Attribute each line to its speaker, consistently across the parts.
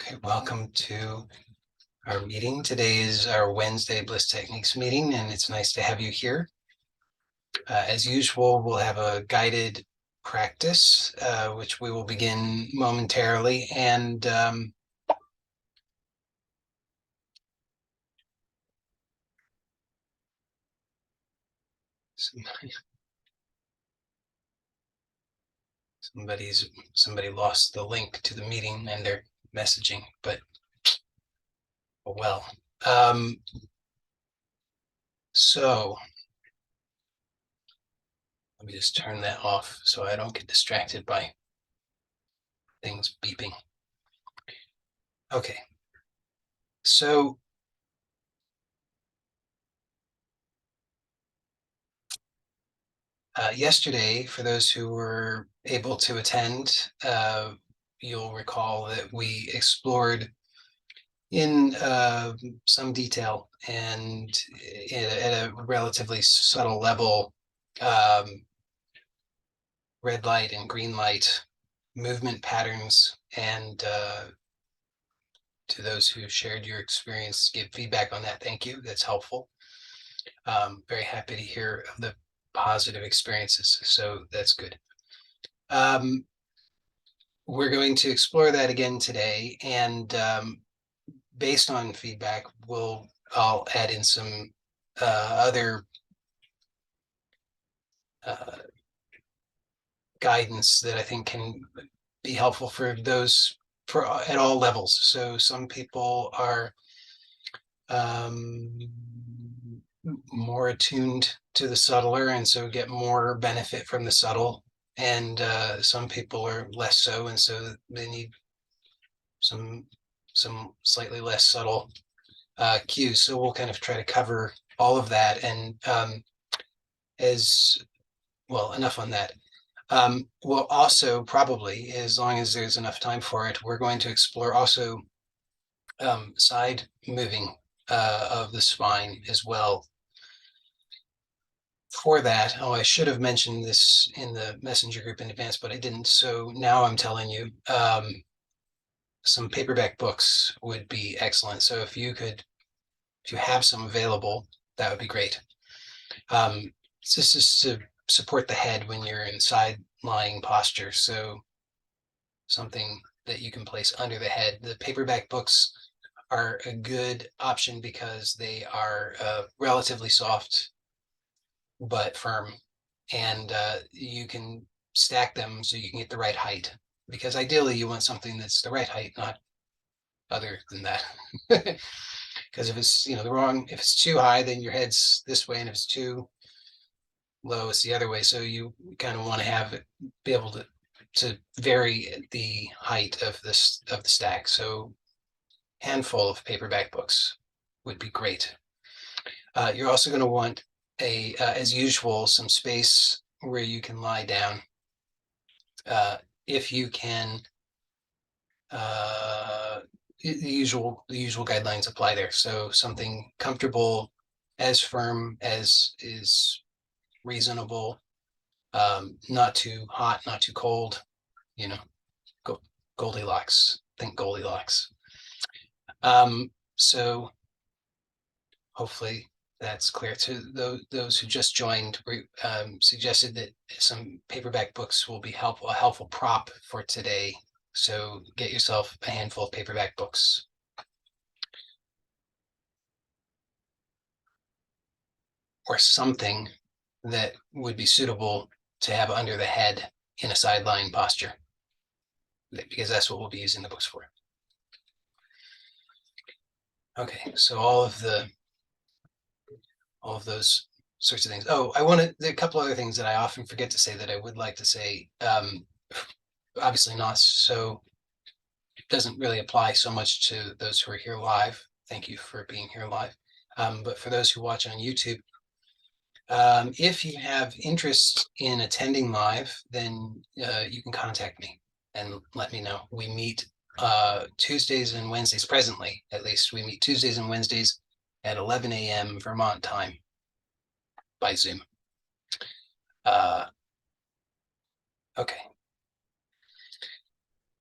Speaker 1: Okay, welcome to our meeting. Today is our Wednesday Bliss Techniques meeting, and it's nice to have you here. As usual, we'll have a guided practice, which we will begin momentarily. And somebody lost the link to the meeting and they're messaging, but oh well. So let me just turn that off so I don't get distracted by things beeping. Okay. So yesterday, for those who were able to attend, you'll recall that we explored in some detail and at a relatively subtle level, red light and green light movement patterns. And to those who shared your experience, give feedback on that. Thank you. That's helpful. Very happy to hear of the positive experiences. So that's good. We're going to explore that again today, and based on feedback, I'll add in some other guidance that I think can be helpful for those at all levels. So some people are more attuned to the subtler and so get more benefit from the subtle, and some people are less so, and so they need some slightly less subtle cues. So we'll kind of try to cover all of that, and as well, enough on that. We'll also probably, as long as there's enough time for it, we're going to explore also side moving of the spine as well. For that, I should have mentioned this in the messenger group in advance, but I didn't. So now I'm telling you, some paperback books would be excellent. So if you have some available, that would be great. This is to support the head when you're in side lying posture. So something that you can place under the head. The paperback books are a good option because they are relatively soft but firm, and you can stack them so you can get the right height, because ideally you want something that's the right height, not other than that. Because if it's if it's too high, then your head's this way, and if it's too low, it's the other way. So you kind of want to have it be able to vary the height of the stack. So handful of paperback books would be great. You're also going to want as usual, some space where you can lie down. If you can, the usual guidelines apply there. So something comfortable, as firm as is reasonable, not too hot, not too cold, Goldilocks, think Goldilocks. So hopefully that's clear. To those who just joined, we suggested that some paperback books will be a helpful prop for today. So get yourself a handful of paperback books. Or something that would be suitable to have under the head in a side lying posture, because that's what we'll be using the books for. Okay, so all of those sorts of things. Oh, there are a couple other things that I often forget to say that I would like to say. Obviously not so, it doesn't really apply so much to those who are here live. Thank you for being here live. But for those who watch on YouTube, if you have interest in attending live, then you can contact me and let me know. We meet Tuesdays and Wednesdays, presently at least. We meet Tuesdays and Wednesdays at 11 a.m. Vermont time by Zoom. Okay.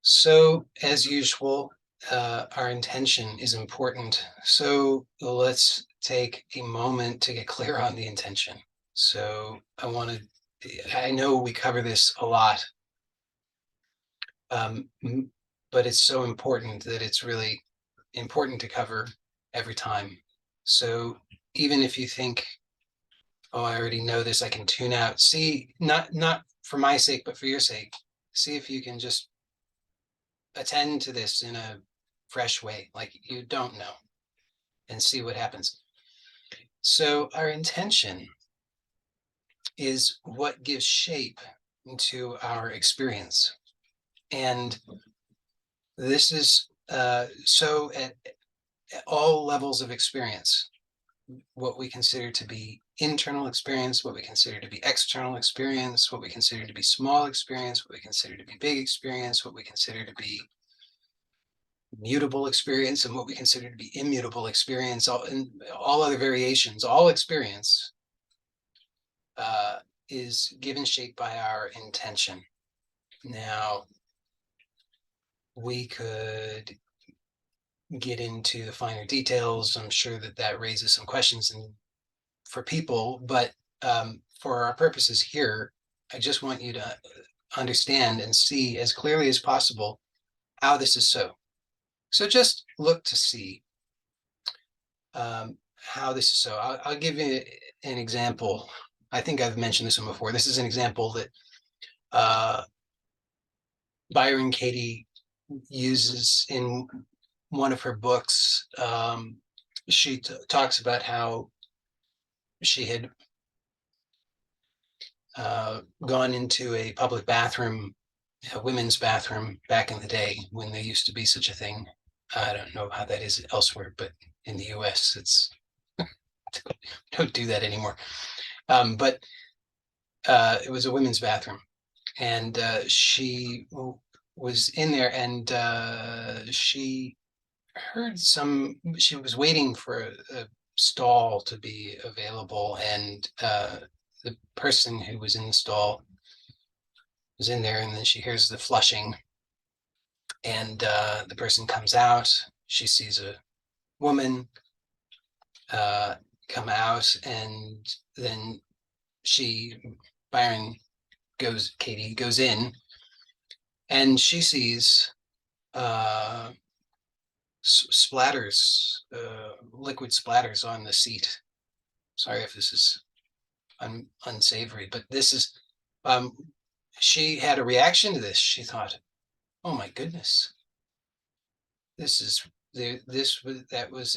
Speaker 1: So as usual, our intention is important. So let's take a moment to get clear on the intention. So I know we cover this a lot, but it's so important that it's really important to cover every time. So even if you think, oh, I already know this, I can tune out. See, not for my sake, but for your sake, see if you can just attend to this in a fresh way, like you don't know, and see what happens. So our intention is what gives shape to our experience. And this is so at all levels of experience, what we consider to be internal experience, what we consider to be external experience, what we consider to be small experience, what we consider to be big experience, what we consider to be mutable experience, and what we consider to be immutable experience, and all other variations, all experience is given shape by our intention. Now, we could get into the finer details. I'm sure that raises some questions for people, but for our purposes here, I just want you to understand and see as clearly as possible how this is so. So just look to see how this is so. I'll give you an example. I think I've mentioned this one before. This is an example that Byron Katie uses in one of her books. She talks about how she had gone into a public bathroom, a women's bathroom back in the day when there used to be such a thing. I don't know how that is elsewhere, but in the US, it's don't do that anymore. But it was a women's bathroom, and she was in there, and she heard she was waiting for a stall to be available, and the person who was in the stall was in there, and then she hears the flushing, and the person comes out. She sees a woman come out, and then Katie goes in, and she sees splatters, liquid splatters on the seat. Sorry if this is unsavory, but this is, she had a reaction to this. She thought, oh my goodness, this is that was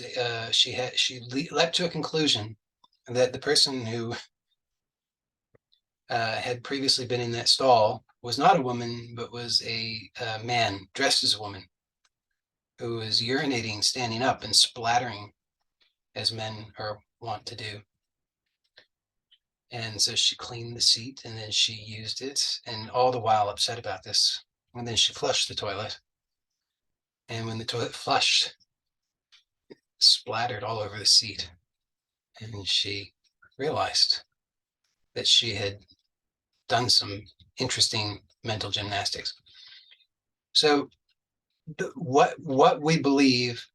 Speaker 1: she leapt to a conclusion that the person who had previously been in that stall was not a woman, but was a man dressed as a woman who was urinating standing up and splattering as men are wont to do. And so she cleaned the seat, and then she used it, and all the while upset about this. And then she flushed the toilet. And when the toilet flushed, it splattered all over the seat. And she realized that she had done some interesting mental gymnastics. So what we believe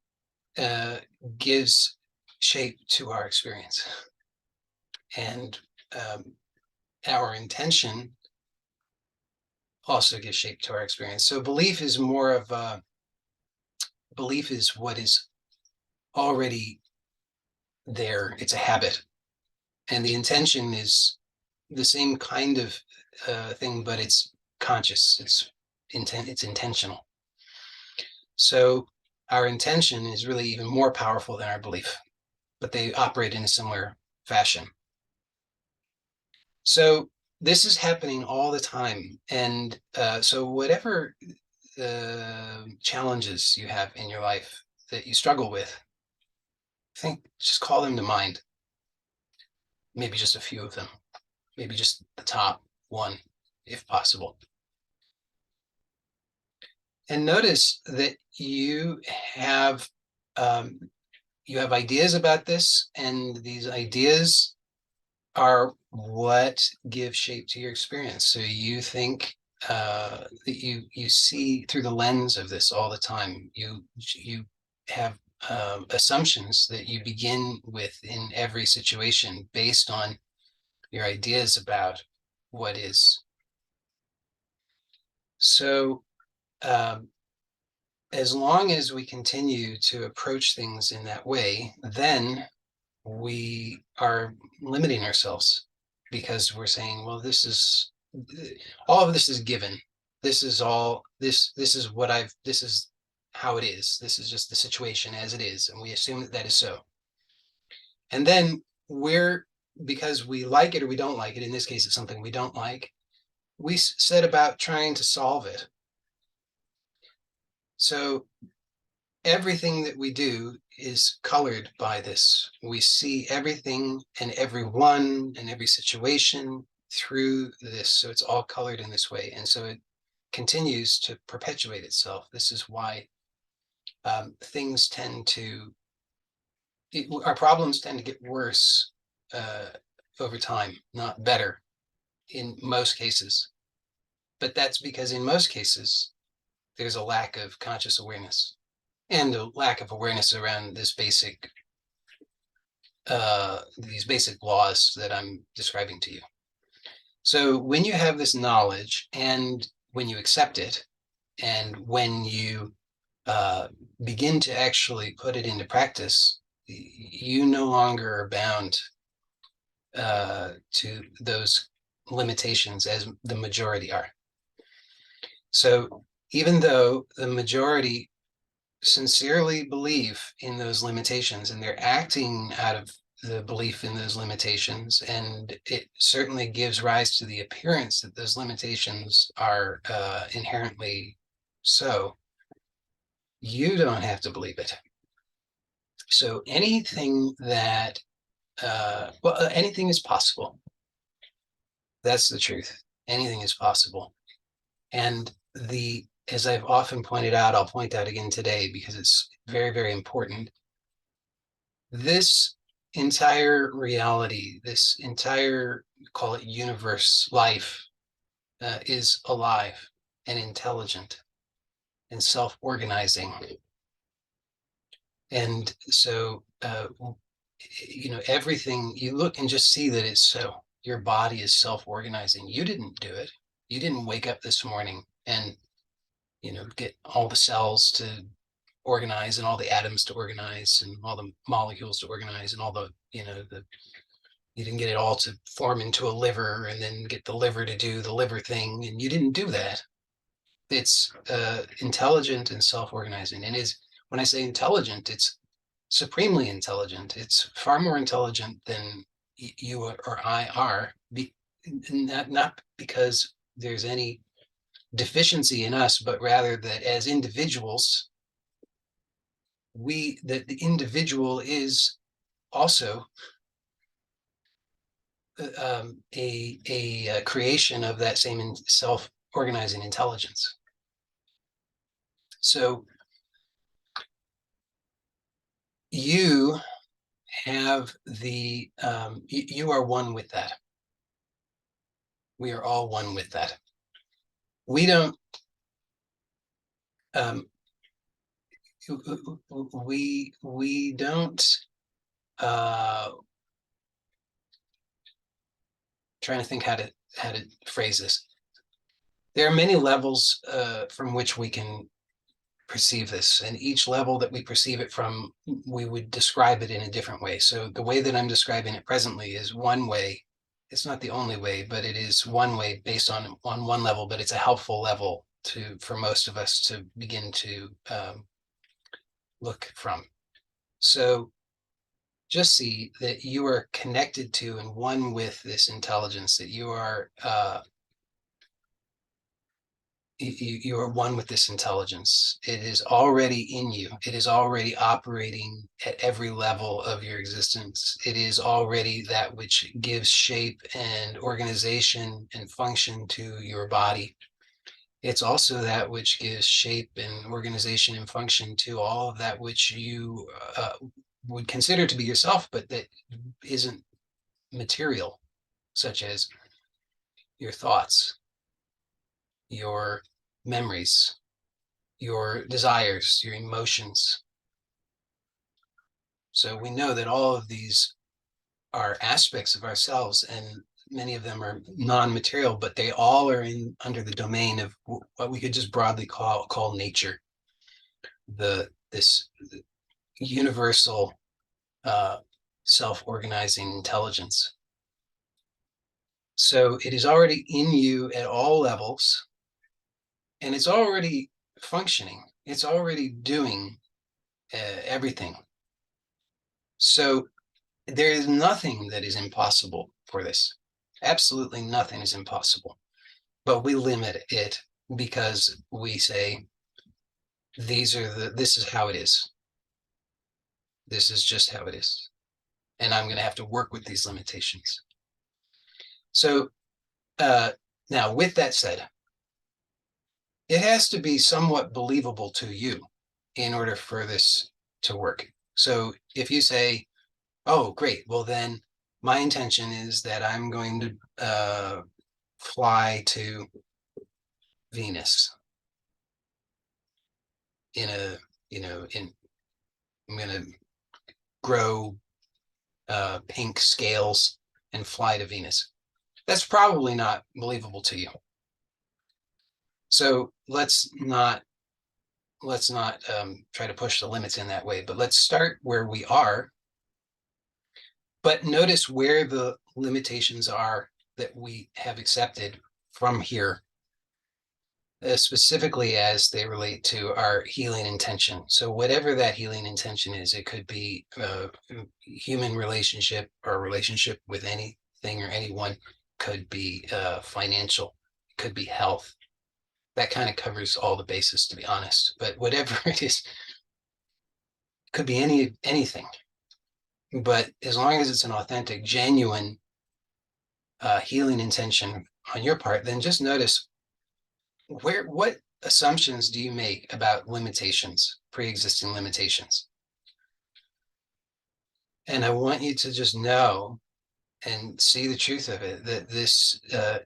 Speaker 1: gives shape to our experience. And our intention also gives shape to our experience. So belief is more of belief is what is already there. It's a habit, and the intention is the same kind of thing, but it's conscious. It's intentional. So our intention is really even more powerful than our belief, but they operate in a similar fashion. So this is happening all the time. And so whatever challenges you have in your life that you struggle with, just call them to mind. Maybe just a few of them, maybe just the top one, if possible. And notice that you have ideas about this, and these ideas are what give shape to your experience. So you think that you see through the lens of this all the time. You have assumptions that you begin with in every situation based on your ideas about what is. So as long as we continue to approach things in that way, then we are limiting ourselves because we're saying, well, this is all of this is given. This is all this is what I've this is how it is. This is just the situation as it is. And we assume that that is so. And then we're because we like it or we don't like it, in this case, it's something we don't like, we set about trying to solve it. So everything that we do is colored by this. We see everything and everyone and every situation through this. So it's all colored in this way. And so it continues to perpetuate itself. This is why things tend to, our problems tend to get worse over time, not better in most cases. But that's because in most cases, there's a lack of conscious awareness and a lack of awareness around this these basic laws that I'm describing to you. So when you have this knowledge and when you accept it and when you begin to actually put it into practice, you no longer are bound to those limitations as the majority are. So even though the majority sincerely believe in those limitations and they're acting out of the belief in those limitations, and it certainly gives rise to the appearance that those limitations are inherently so, you don't have to believe it. So anything that anything is possible. That's the truth. Anything is possible. And as I've often pointed out, I'll point out again today because it's very, very important. This entire reality, this entire, call it universe, life, is alive and intelligent and self-organizing. And so, everything, you look and just see that it's so. Your body is self-organizing. You didn't do it. You didn't wake up this morning and, get all the cells to organize and all the atoms to organize and all the molecules to organize and all the, you didn't get it all to form into a liver and then get the liver to do the liver thing. And you didn't do that. It's intelligent and self-organizing. And when I say intelligent, it's supremely intelligent. It's far more intelligent than you or I are, not because there's any deficiency in us, but rather that as individuals, that the individual is also a creation of that same self-organizing intelligence. So you have you are one with that. We are all one with that. We don't we don't trying to think how to phrase this. There are many levels from which we can perceive this, and each level that we perceive it from, we would describe it in a different way. So the way that I'm describing it presently is one way. It's not the only way, but it is one way based on one level, but it's a helpful level for most of us to begin to look from. So just see that you are connected to and one with this intelligence, that you are you are one with this intelligence. It is already in you. It is already operating at every level of your existence. It is already that which gives shape and organization and function to your body. It's also that which gives shape and organization and function to all of that which you would consider to be yourself, but that isn't material, such as your thoughts, your memories, your desires, your emotions. So we know that all of these are aspects of ourselves, and many of them are non-material, but they all are under the domain of what we could just broadly call nature, this universal uh, self-organizing intelligence. So it is already in you at all levels, and it's already functioning. It's already doing everything. So there is nothing that is impossible for this. Absolutely nothing is impossible. But we limit it because we say, this is how it is. This is just how it is. And I'm going to have to work with these limitations. So now, with that said, it has to be somewhat believable to you in order for this to work. So if you say, oh, great, well, then my intention is that I'm going to fly to Venus in a, I'm going to grow pink scales and fly to Venus. That's probably not believable to you. So let's not try to push the limits in that way, but let's start where we are. But notice where the limitations are that we have accepted from here, specifically as they relate to our healing intention. So whatever that healing intention is, it could be a human relationship or a relationship with anything or anyone, could be financial, it could be health. That kind of covers all the bases, to be honest. But whatever it is, could be anything. But as long as it's an authentic, genuine healing intention on your part, then just notice what assumptions do you make about limitations, pre-existing limitations? And I want you to just know and see the truth of it, that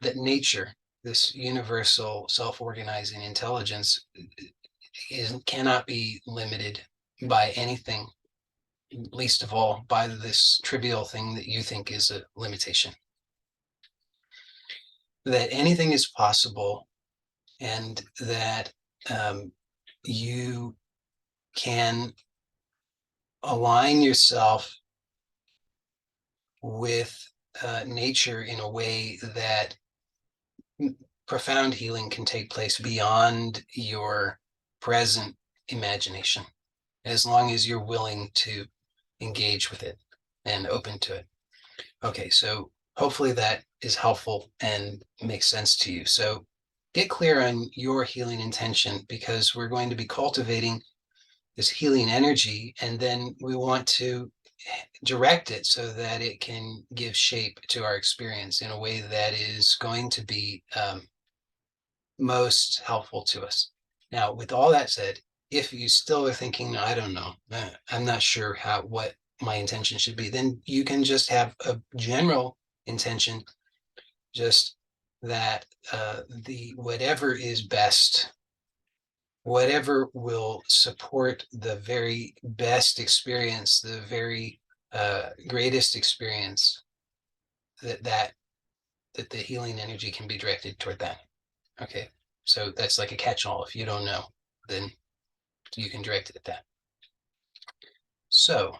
Speaker 1: that nature, this universal self-organizing intelligence, cannot be limited by anything, least of all by this trivial thing that you think is a limitation. That anything is possible, and that you can align yourself with nature in a way that profound healing can take place beyond your present imagination, as long as you're willing to engage with it and open to it. Okay, so hopefully that is helpful and makes sense to you. So get clear on your healing intention, because we're going to be cultivating this healing energy, and then we want to direct it so that it can give shape to our experience in a way that is going to be most helpful to us. Now, with all that said, if you still are thinking, I don't know, I'm not sure what my intention should be, then you can just have a general intention, just that whatever is best, whatever will support the very best experience, the very greatest experience, that the healing energy can be directed toward that. Okay, so that's like a catch-all. If you don't know, then you can direct it at that. So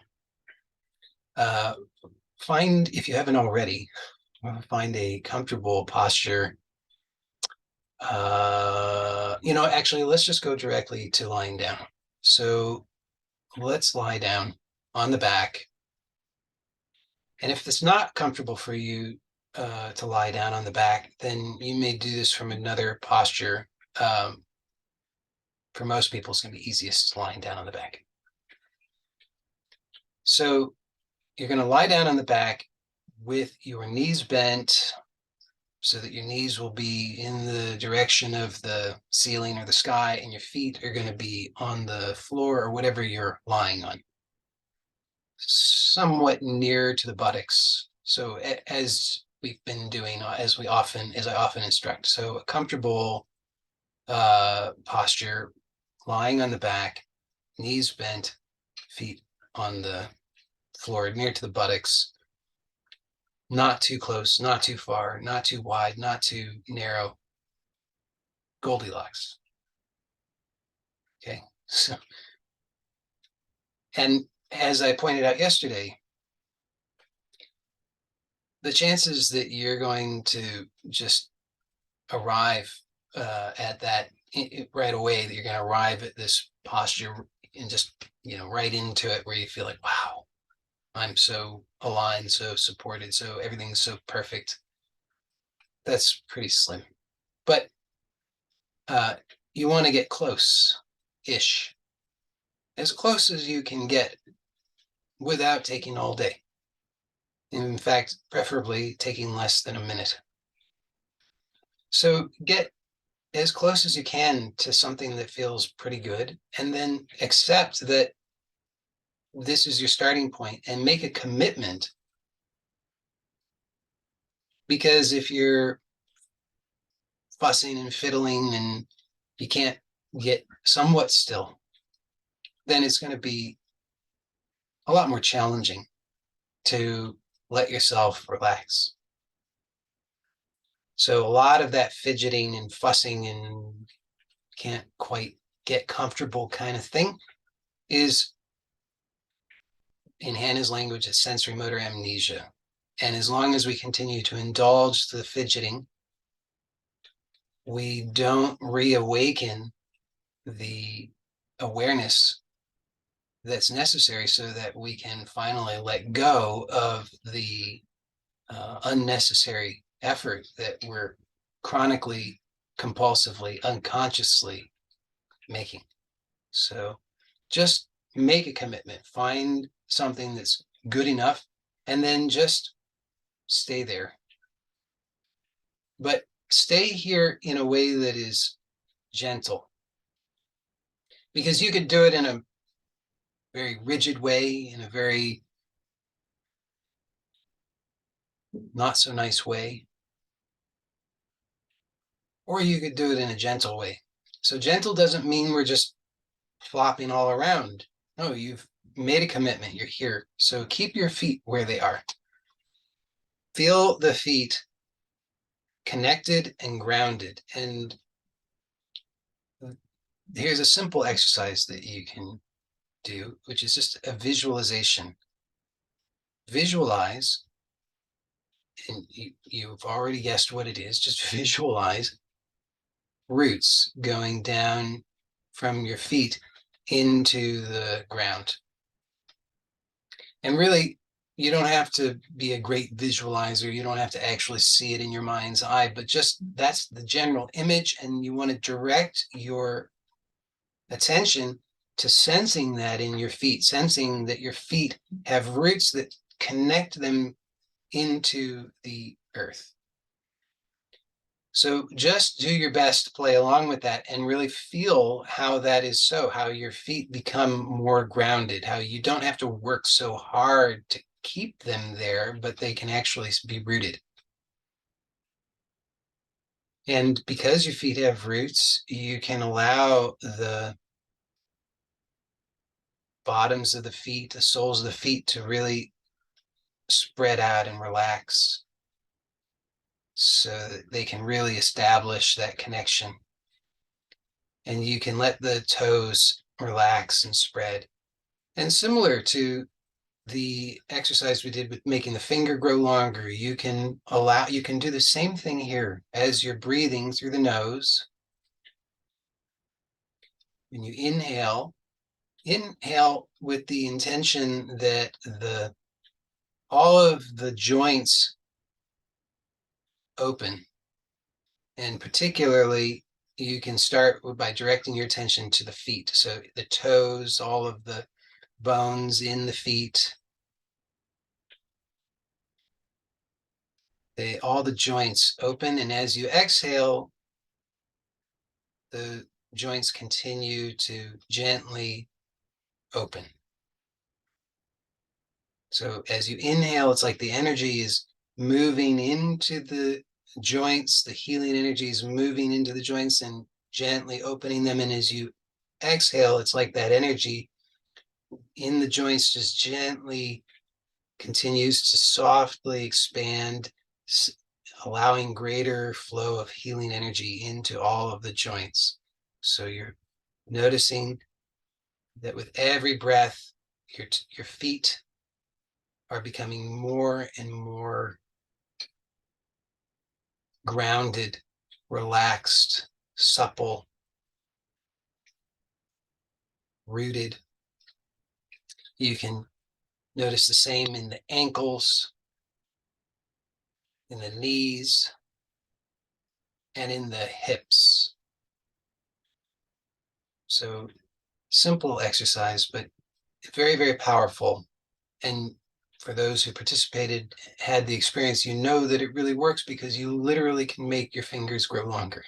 Speaker 1: find, if you haven't already, find a comfortable posture. Actually, let's just go directly to lying down. So let's lie down on the back. And if it's not comfortable for you to lie down on the back, then you may do this from another posture. For most people, it's going to be easiest lying down on the back. So you're going to lie down on the back with your knees bent, so that your knees will be in the direction of the ceiling or the sky, and your feet are going to be on the floor or whatever you're lying on, somewhat near to the buttocks. So as we've been doing, as I often instruct, so a comfortable posture, lying on the back, knees bent, feet on the floor near to the buttocks, not too close, not too far, not too wide, not too narrow. Goldilocks. Okay. So, and as I pointed out yesterday, the chances that you're going to just arrive at that right away, that you're going to arrive at this posture and just, right into it where you feel like, wow, I'm so aligned, so supported, so everything's so perfect. That's pretty slim. But you want to get close-ish, as close as you can get without taking all day. In fact, preferably taking less than a minute. So get as close as you can to something that feels pretty good, and then accept that this is your starting point and make a commitment. Because if you're fussing and fiddling and you can't get somewhat still, then it's going to be a lot more challenging to let yourself relax. So a lot of that fidgeting and fussing and can't quite get comfortable kind of thing is, in Hannah's language, it's sensory motor amnesia. And as long as we continue to indulge the fidgeting, we don't reawaken the awareness that's necessary so that we can finally let go of the unnecessary effort that we're chronically, compulsively, unconsciously making. So just make a commitment, find something that's good enough, and then just stay there. But stay here in a way that is gentle, because you could do it in a very rigid way, in a very not so nice way, or you could do it in a gentle way. So gentle doesn't mean we're just flopping all around. No, you've made a commitment. You're here. So keep your feet where they are. Feel the feet connected and grounded. And here's a simple exercise that you can do, which is just a visualization. Visualize, and you've already guessed what it is, just visualize roots going down from your feet into the ground. And really, you don't have to be a great visualizer. You don't have to actually see it in your mind's eye, but just that's the general image. And you want to direct your attention to sensing that in your feet, sensing that your feet have roots that connect them into the earth. So just do your best to play along with that and really feel how that is so, how your feet become more grounded, how you don't have to work so hard to keep them there, but they can actually be rooted. And because your feet have roots, you can allow the bottoms of the feet, the soles of the feet, to really spread out and relax so that they can really establish that connection. And you can let the toes relax and spread. And similar to the exercise we did with making the finger grow longer, you can do the same thing here as you're breathing through the nose. When you inhale with the intention that all of the joints open. And particularly, you can start by directing your attention to the feet. So the toes, all of the bones in the feet, all the joints open. And as you exhale, the joints continue to gently open. So as you inhale, it's like the energy is moving into the joints, the healing energy is moving into the joints and gently opening them. And as you exhale, it's like that energy in the joints just gently continues to softly expand, allowing greater flow of healing energy into all of the joints. So you're noticing that with every breath, your feet are becoming more and more grounded, relaxed, supple, rooted. You can notice the same in the ankles, in the knees, and in the hips. So simple exercise, but very, very powerful. And for those who participated, had the experience, you know that it really works because you literally can make your fingers grow longer.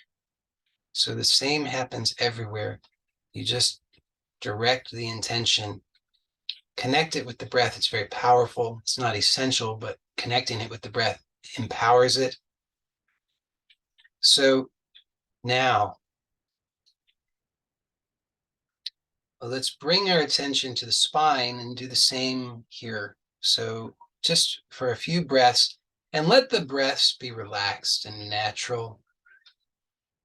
Speaker 1: So the same happens everywhere. You just direct the intention, connect it with the breath. It's very powerful. It's not essential, but connecting it with the breath empowers it. So now, let's bring our attention to the spine and do the same here. So just for a few breaths, and let the breaths be relaxed and natural.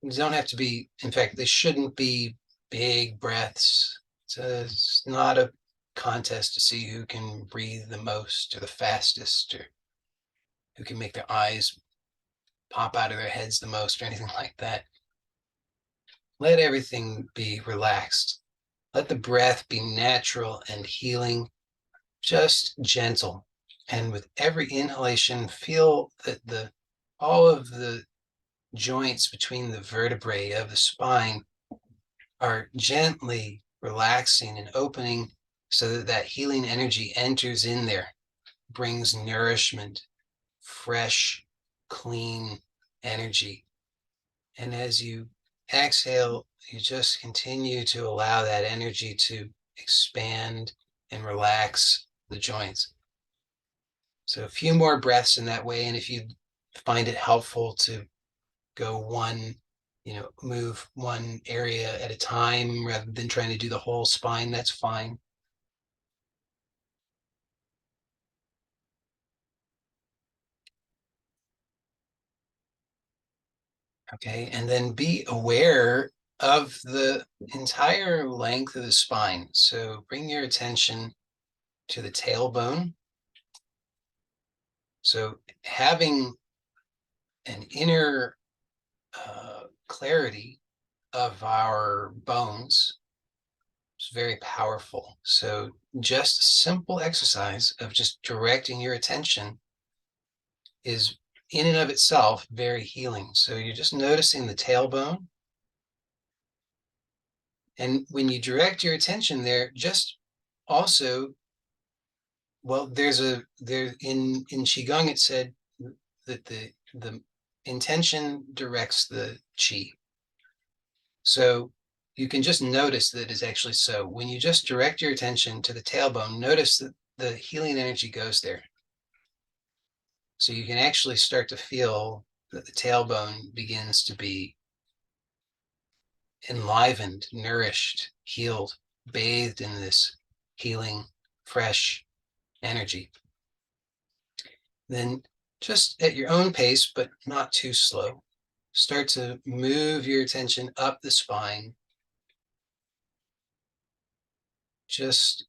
Speaker 1: They don't have to be, in fact, they shouldn't be big breaths. It's not a contest to see who can breathe the most or the fastest or who can make their eyes pop out of their heads the most or anything like that. Let everything be relaxed. Let the breath be natural and healing, just gentle. And with every inhalation, feel that all of the joints between the vertebrae of the spine are gently relaxing and opening so that that healing energy enters in there, brings nourishment, fresh, clean energy. And as you exhale, you just continue to allow that energy to expand and relax the joints. So a few more breaths in that way. And if you find it helpful to go move one area at a time rather than trying to do the whole spine, that's fine. Okay, and then be aware of the entire length of the spine. So bring your attention to the tailbone. So having an inner clarity of our bones is very powerful. So just a simple exercise of just directing your attention is in and of itself very healing. So you're just noticing the tailbone. And when you direct your attention there, just also, well, there in Qigong it said that the intention directs the qi. So you can just notice that it's actually so. When you just direct your attention to the tailbone, notice that the healing energy goes there. So you can actually start to feel that the tailbone begins to be enlivened, nourished, healed, bathed in this healing, fresh energy. Then just at your own pace, but not too slow, start to move your attention up the spine. Just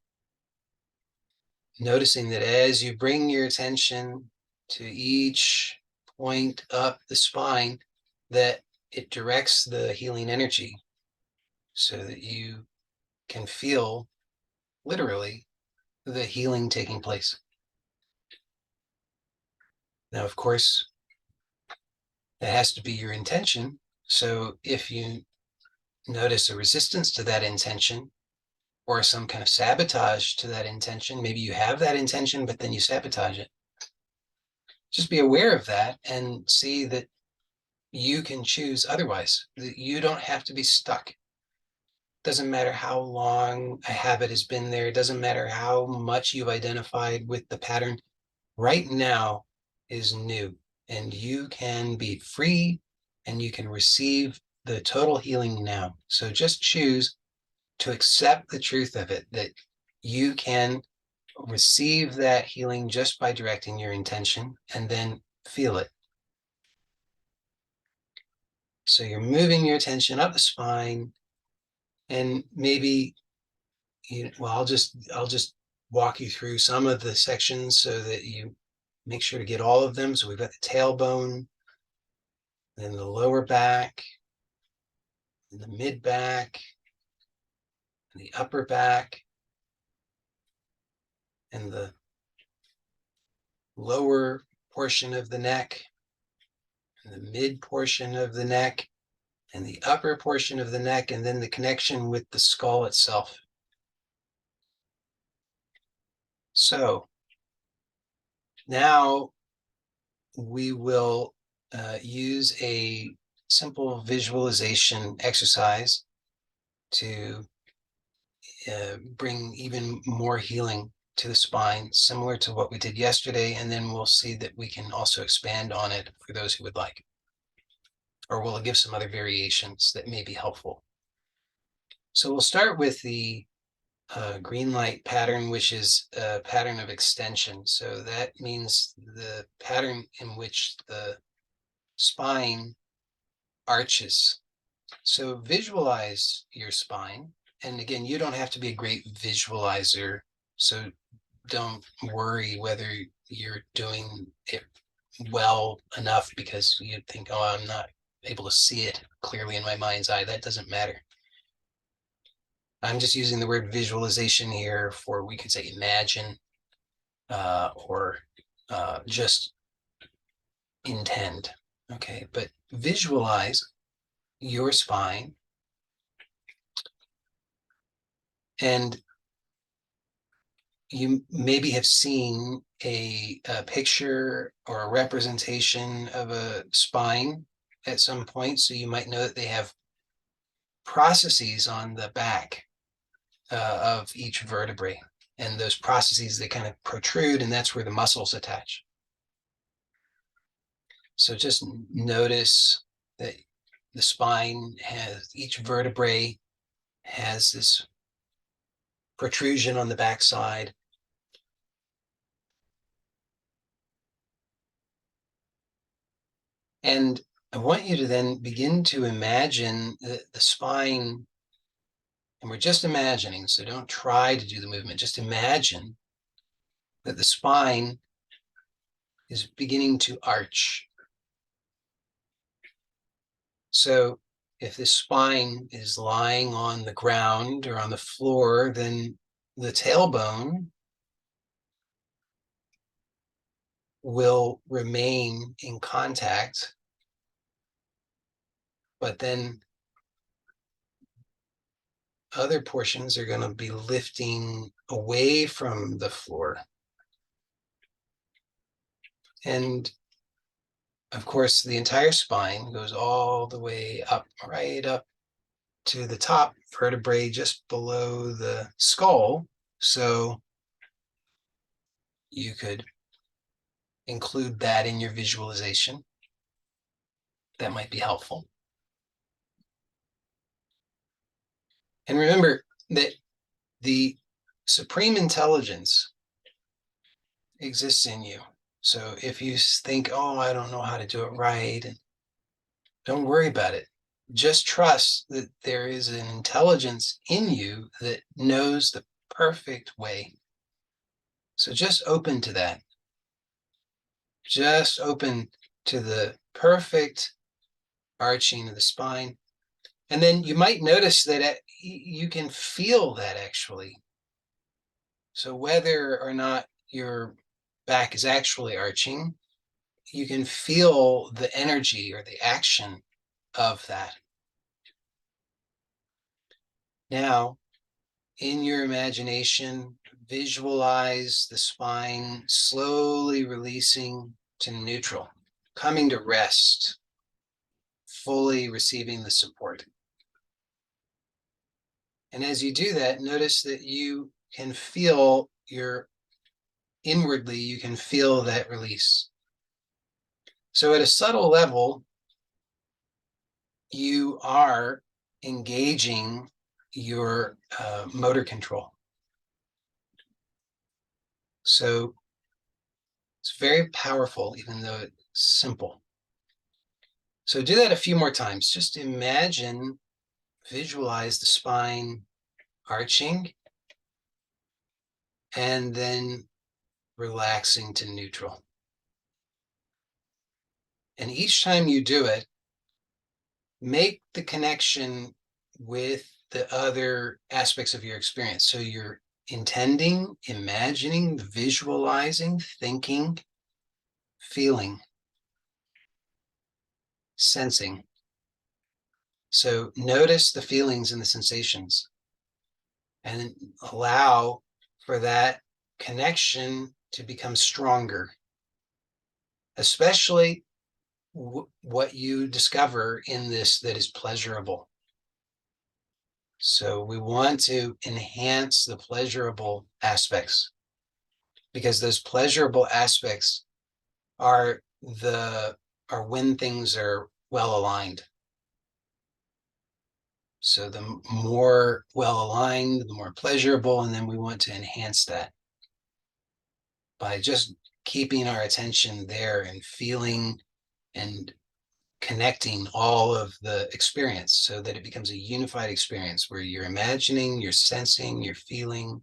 Speaker 1: noticing that as you bring your attention to each point up the spine, that it directs the healing energy so that you can feel literally the healing taking place. Now, of course, that has to be your intention. So if you notice a resistance to that intention or some kind of sabotage to that intention, maybe you have that intention, but then you sabotage it. Just be aware of that and see that you can choose otherwise, that you don't have to be stuck. Doesn't matter how long a habit has been there. It doesn't matter how much you've identified with the pattern. Right now is new, and you can be free and you can receive the total healing now. So just choose to accept the truth of it, that you can receive that healing just by directing your intention, and then feel it. So you're moving your attention up the spine, and maybe I'll just walk you through some of the sections so that you make sure to get all of them. So we've got the tailbone, then the lower back, and the mid back, and the upper back, and the lower portion of the neck, and the mid portion of the neck, and the upper portion of the neck, and then the connection with the skull itself. So now we will use a simple visualization exercise to bring even more healing to the spine, similar to what we did yesterday, and then we'll see that we can also expand on it for those who would like, or we'll give some other variations that may be helpful. So we'll start with the green light pattern, which is a pattern of extension. So that means the pattern in which the spine arches. So visualize your spine. And again, you don't have to be a great visualizer, so don't worry whether you're doing it well enough because you think, oh, I'm not able to see it clearly in my mind's eye. That doesn't matter. I'm just using the word visualization here for, we could say imagine, or just intend. Okay, but visualize your spine, and you maybe have seen a picture or a representation of a spine at some point. So you might know that they have processes on the back of each vertebrae. And those processes, they kind of protrude, and that's where the muscles attach. So just notice that the spine has, each vertebrae has this protrusion on the backside. And I want you to then begin to imagine the spine, and we're just imagining, so don't try to do the movement, just imagine that the spine is beginning to arch. So if the spine is lying on the ground or on the floor, then the tailbone will remain in contact, but then other portions are going to be lifting away from the floor. And of course, the entire spine goes all the way up, right up to the top vertebrae just below the skull. So you could include that in your visualization. That might be helpful. And remember that the supreme intelligence exists in you. So if you think, oh, I don't know how to do it right, and don't worry about it. Just trust that there is an intelligence in you that knows the perfect way. So just open to that. Just open to the perfect arching of the spine. And then you might notice that you can feel that actually. So whether or not your back is actually arching, you can feel the energy or the action of that. Now, in your imagination, visualize the spine slowly releasing to neutral, coming to rest, fully receiving the support. And as you do that, notice that you can feel inwardly, you can feel that release. So at a subtle level, you are engaging your motor control. So it's very powerful, even though it's simple. So do that a few more times. Just imagine, visualize the spine arching and then relaxing to neutral. And each time you do it, make the connection with the other aspects of your experience. So you're intending, imagining, visualizing, thinking, feeling, sensing. So notice the feelings and the sensations and allow for that connection to become stronger, especially what you discover in this that is pleasurable. So we want to enhance the pleasurable aspects, because those pleasurable aspects are when things are well aligned. So the more well aligned, the more pleasurable, and then we want to enhance that by just keeping our attention there and feeling and connecting all of the experience so that it becomes a unified experience where you're imagining, you're sensing, you're feeling,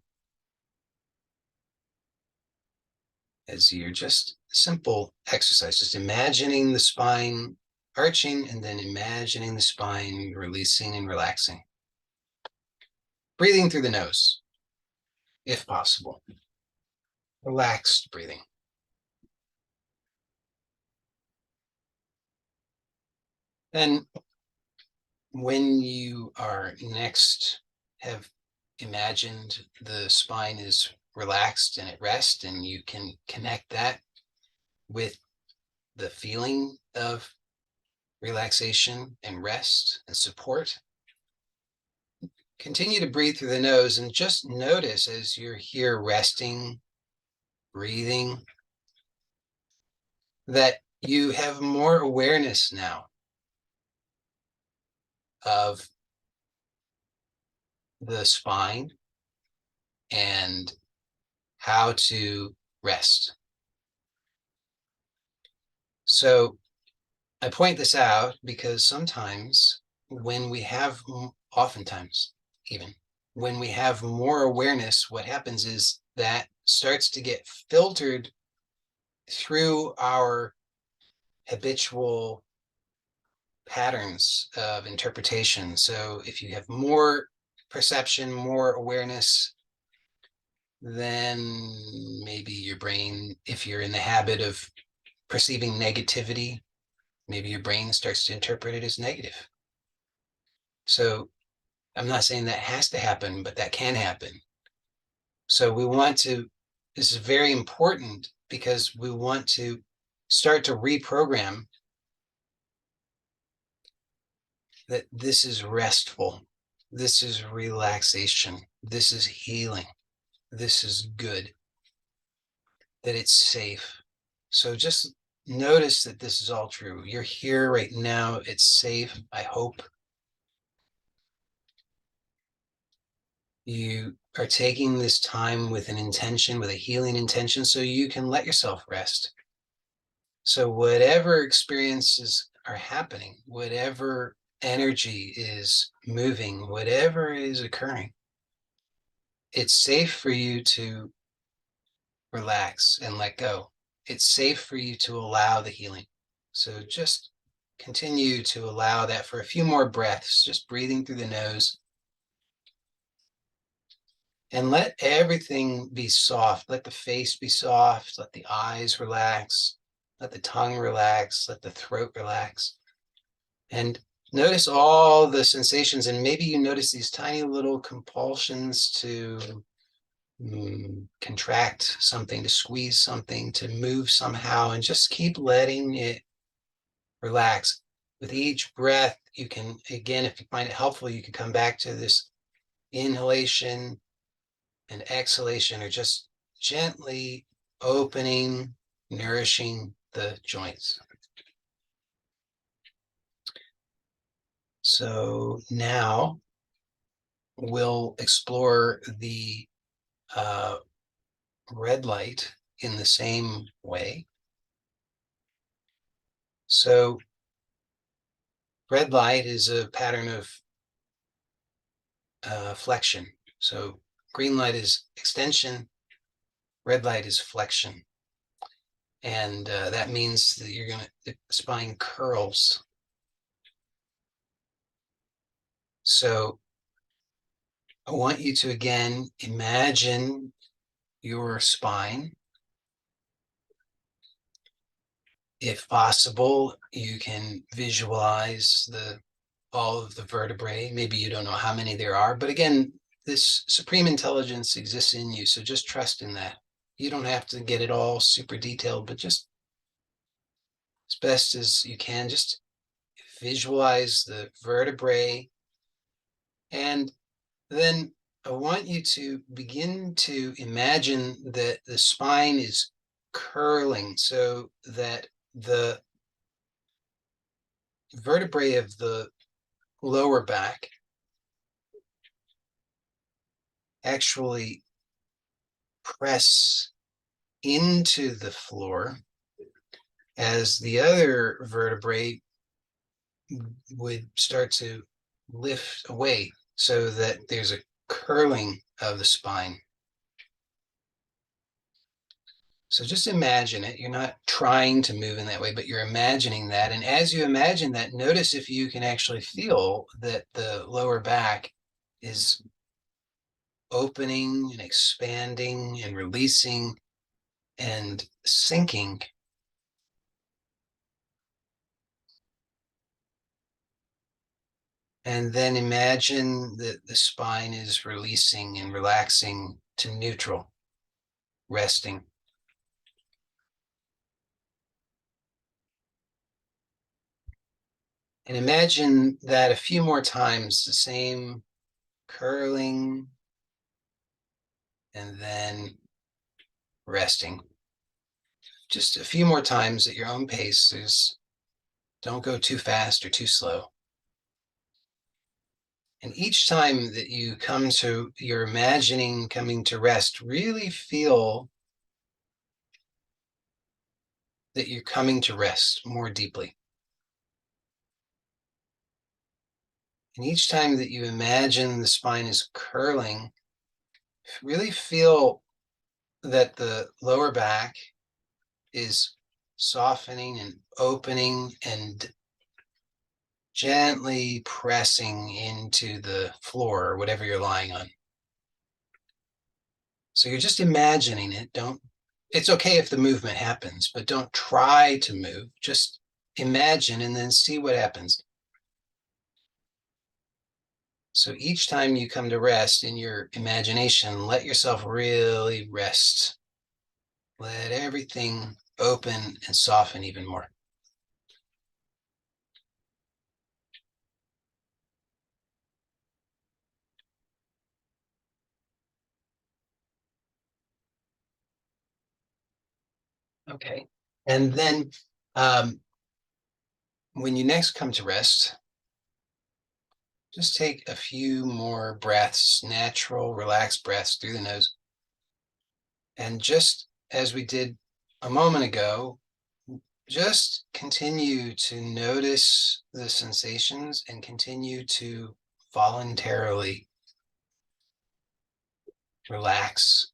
Speaker 1: as you're just simple exercise, just imagining the spine arching and then imagining the spine releasing and relaxing. Breathing through the nose, if possible. Relaxed breathing. Then when you are next have imagined the spine is relaxed and at rest, and you can connect that with the feeling of relaxation and rest and support, continue to breathe through the nose and just notice as you're here resting, breathing, that you have more awareness now of the spine and how to rest. So I point this out because sometimes when we have, oftentimes even, when we have more awareness, what happens is that starts to get filtered through our habitual patterns of interpretation. So if you have more perception, more awareness, then maybe your brain, if you're in the habit of perceiving negativity, maybe your brain starts to interpret it as negative. So I'm not saying that has to happen, but that can happen. So we want to, this is very important because we want to start to reprogram that this is restful, this is relaxation, this is healing, this is good, that it's safe. So just notice that this is all true. You're here right now. It's safe, I hope. You are taking this time with an intention, with a healing intention, so you can let yourself rest. So whatever experiences are happening, whatever energy is moving, whatever is occurring, it's safe for you to relax and let go. It's safe for you to allow the healing. So just continue to allow that for a few more breaths, just breathing through the nose. And let everything be soft. Let the face be soft. Let the eyes relax. Let the tongue relax. Let the throat relax. And notice all the sensations. And maybe you notice these tiny little compulsions to contract something, to squeeze something, to move somehow, and just keep letting it relax. With each breath, you can, again, if you find it helpful, you can come back to this inhalation and exhalation, or just gently opening, nourishing the joints. So now we'll explore the red light in the same way. So red light is a pattern of flexion. So green light is extension, red light is flexion. And that means that the spine curls. So I want you to again imagine your spine. If possible, you can visualize all of the vertebrae. Maybe you don't know how many there are, but again, this supreme intelligence exists in you, so just trust in that. You don't have to get it all super detailed, but just as best as you can, just visualize the vertebrae. And then I want you to begin to imagine that the spine is curling so that the vertebrae of the lower back actually press into the floor as the other vertebrae would start to lift away so that there's a curling of the spine. So just imagine it. You're not trying to move in that way, but you're imagining that. And as you imagine that, notice if you can actually feel that the lower back is opening and expanding and releasing and sinking. And then imagine that the spine is releasing and relaxing to neutral, resting. And imagine that a few more times, the same curling and then resting. Just a few more times at your own pace. Don't go too fast or too slow. And each time that you you're imagining coming to rest, really feel that you're coming to rest more deeply. And each time that you imagine the spine is curling, really feel that the lower back is softening and opening and gently pressing into the floor or whatever you're lying on. So you're just imagining it. It's okay if the movement happens, but don't try to move. Just imagine and then see what happens. So each time you come to rest in your imagination, let yourself really rest. Let everything open and soften even more. Okay. And then when you next come to rest, just take a few more breaths, natural, relaxed breaths through the nose. And just as we did a moment ago, just continue to notice the sensations and continue to voluntarily relax.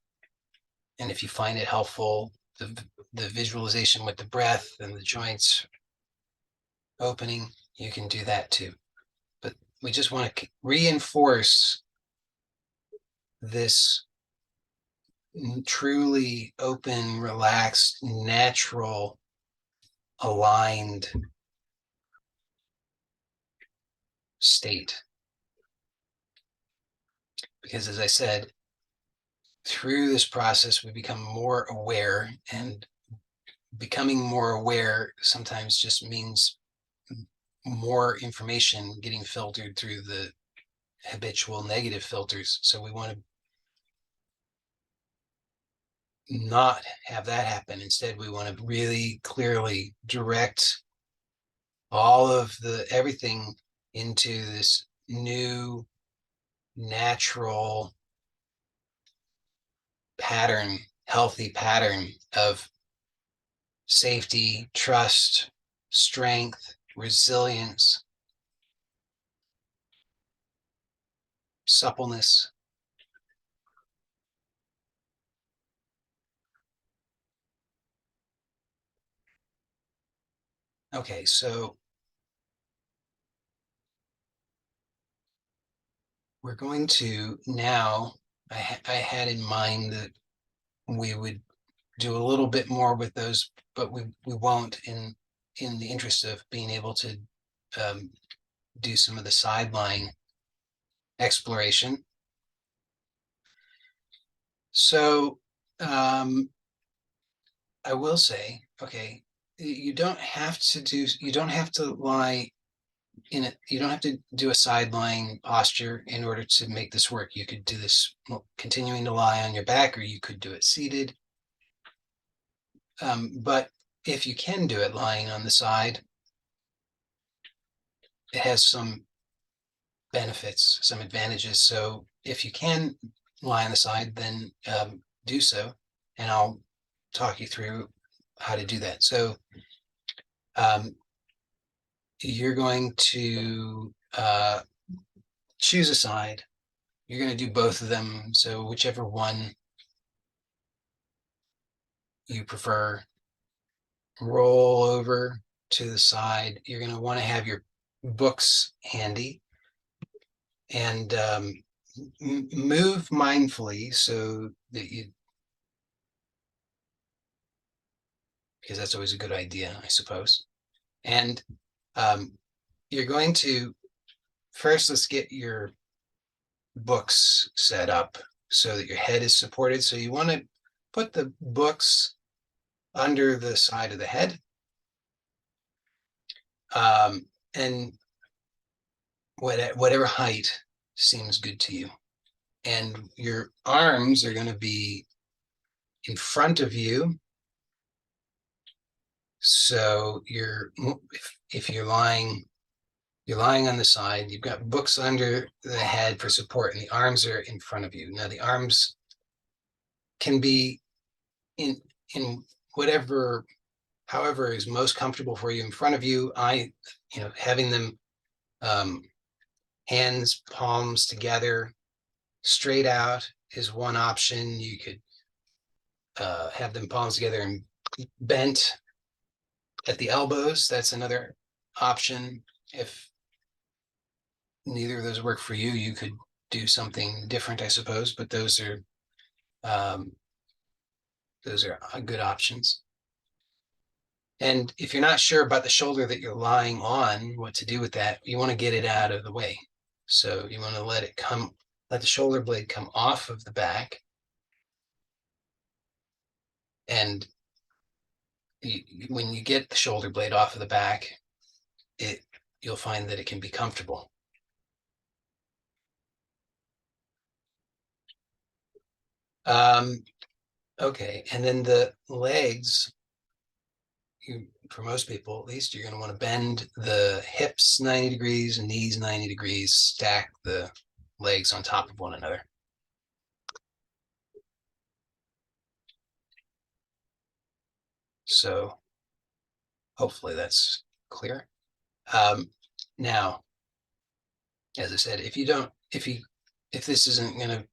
Speaker 1: And if you find it helpful, the visualization with the breath and the joints opening, you can do that too. But we just want to reinforce this truly open, relaxed, natural, aligned state. Because as I said, through this process, we become more aware, and becoming more aware sometimes just means more information getting filtered through the habitual negative filters. So we want to not have that happen. Instead, we want to really clearly direct all of everything into this new natural pattern, healthy pattern of safety, trust, strength, resilience, suppleness. Okay, so we're going to now, I had in mind that we would do a little bit more with those, but we won't in the interest of being able to do some of the sideline exploration. So I will say, okay, you don't have to lie in it. You don't have to do a sideline posture in order to make this work. You could do this continuing to lie on your back, or you could do it seated. But if you can do it lying on the side, it has some benefits, some advantages. So if you can lie on the side, then do so, and I'll talk you through how to do that. So you're going to choose a side. You're going to do both of them. So whichever one you prefer, roll over to the side. You're going to want to have your books handy and move mindfully so that you, because that's always a good idea, I suppose. And you're going to first, let's get your books set up so that your head is supported. So you want to put the books under the side of the head. And whatever height seems good to you. And your arms are going to be in front of you. So if you're lying on the side, you've got books under the head for support, and the arms are in front of you. Now the arms can be in whatever, however is most comfortable for you in front of you. Having them hands, palms together, straight out is one option. You could have them palms together and bent at the elbows. That's another option. If neither of those work for you, you could do something different, I suppose, but those are good options. And if you're not sure about the shoulder that you're lying on, what to do with that, you want to get it out of the way. So you want to let the shoulder blade come off of the back. And when you get the shoulder blade off of the back, you'll find that it can be comfortable. Okay, and then the legs, for most people at least, you're going to want to bend the hips 90 degrees and knees 90 degrees, stack the legs on top of one another. So hopefully that's clear. Now, as I said, if this isn't going to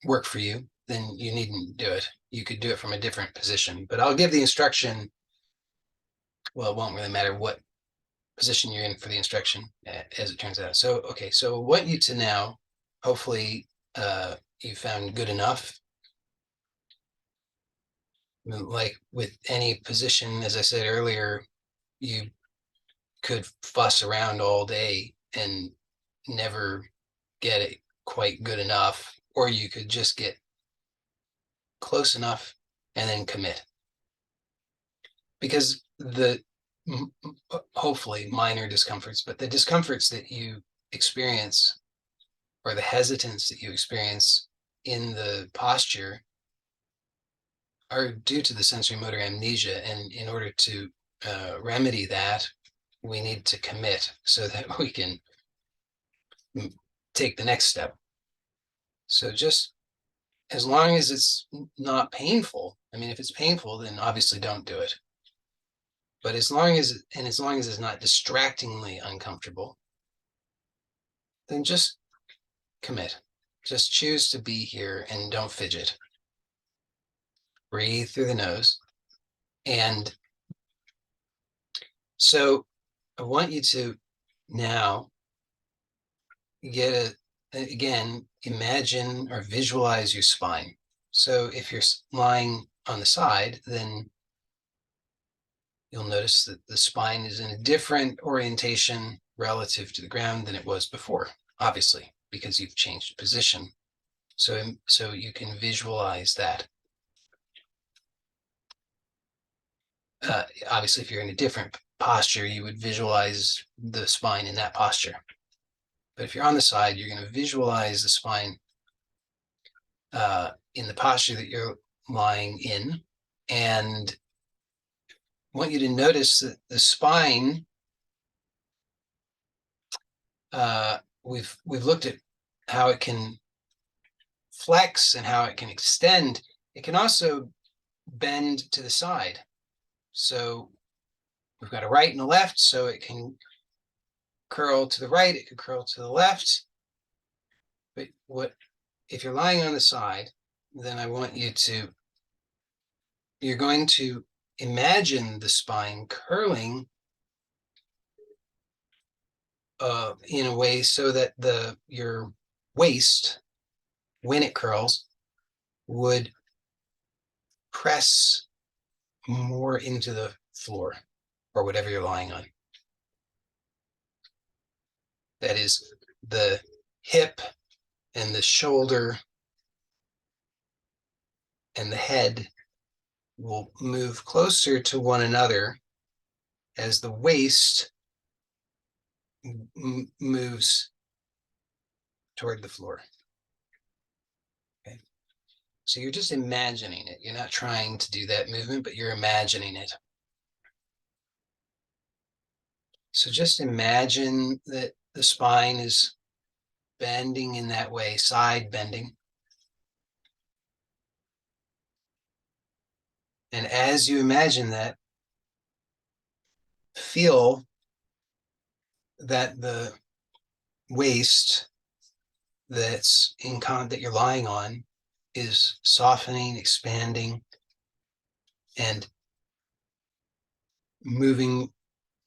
Speaker 1: work for you, then you needn't do it. You could do it from a different position, but I'll give the instruction. Well, it won't really matter what position you're in for the instruction, as it turns out. So, okay, so what you to now, hopefully you found good enough. Like with any position, as I said earlier, you could fuss around all day and never get it quite good enough, or you could just get close enough and then commit. Because hopefully minor discomforts, but the discomforts that you experience or the hesitance that you experience in the posture are due to the sensory motor amnesia. And in order to remedy that, we need to commit so that we can take the next step. So just as long as it's not painful, I mean, if it's painful, then obviously don't do it. But as long as it's not distractingly uncomfortable, then just commit. Just choose to be here and don't fidget. Breathe through the nose. And so I want you to now again, imagine or visualize your spine. So if you're lying on the side, then you'll notice that the spine is in a different orientation relative to the ground than it was before, obviously, because you've changed position. So you can visualize that. Obviously, if you're in a different posture, you would visualize the spine in that posture. But if you're on the side, you're going to visualize the spine in the posture that you're lying in. And I want you to notice that the spine, we've looked at how it can flex and how it can extend. It can also bend to the side. So we've got a right and a left, so it can curl to the right, it could curl to the left. But if you're lying on the side, then I want you're going to imagine the spine curling in a way so that your waist, when it curls, would press more into the floor or whatever you're lying on. That is, the hip and the shoulder and the head will move closer to one another as the waist moves toward the floor. Okay. So you're just imagining it. You're not trying to do that movement, but you're imagining it. So just imagine that the spine is bending in that way, side bending. And as you imagine that, feel that the waist that you're lying on is softening, expanding, and moving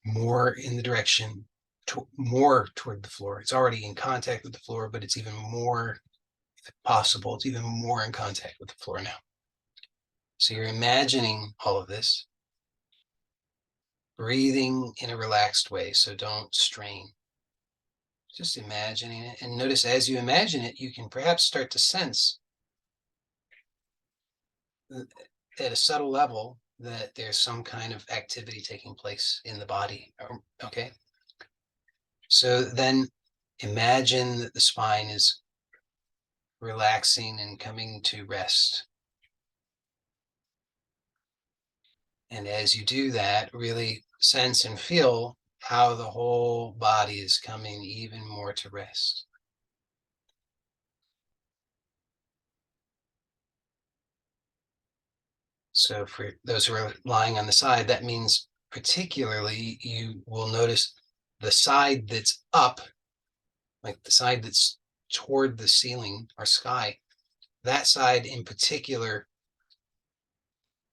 Speaker 1: more in the direction more toward the floor. It's already in contact with the floor, but it's even more possible. It's even more in contact with the floor now. So you're imagining all of this, breathing in a relaxed way. So don't strain. Just imagining it, and notice as you imagine it, you can perhaps start to sense at a subtle level that there's some kind of activity taking place in the body. Okay. So then imagine that the spine is relaxing and coming to rest. And as you do that, really sense and feel how the whole body is coming even more to rest. So for those who are lying on the side, that means particularly you will notice the side that's up, like the side that's toward the ceiling or sky, that side in particular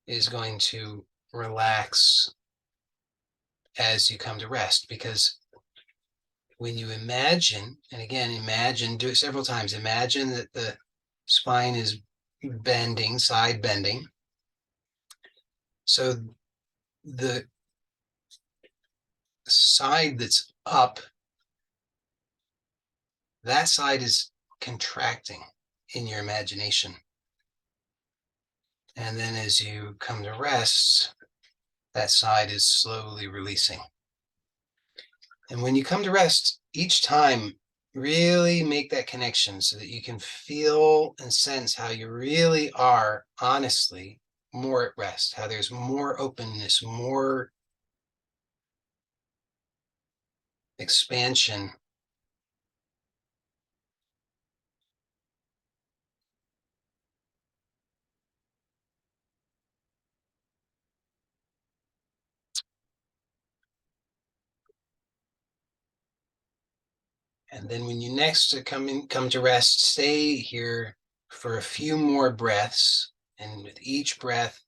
Speaker 1: is going to relax as you come to rest, because when you imagine, and again, imagine, do it several times, imagine that the spine is bending, side bending. So the side that's up, that side is contracting in your imagination. And then as you come to rest, that side is slowly releasing. And when you come to rest, each time, really make that connection so that you can feel and sense how you really are honestly more at rest, how there's more openness, more expansion. And then when you next come to rest, stay here for a few more breaths. And with each breath,